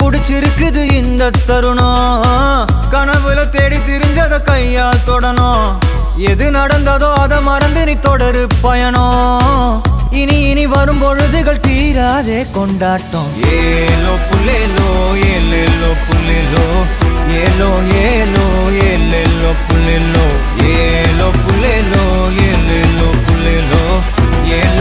புடிச்சிருக்குது இந்த தருணம். கனவுல தேடி திரிஞ்சத கையால் தொடணும். எது நடந்ததோ அதை மறந்து நீ தொடரு பயணம். இனி இனி வரும் பொழுதுகள் தீராதே கொண்டாட்டம். ஏலோ புல்லேலோ ஏலேலோ புல்லேலோ ஏலோ ஏலோ ஏலேலோ புல்லேலோ ஏலோ புல்லேலோ ஏலேலோ புல்லேலோ ஏலோ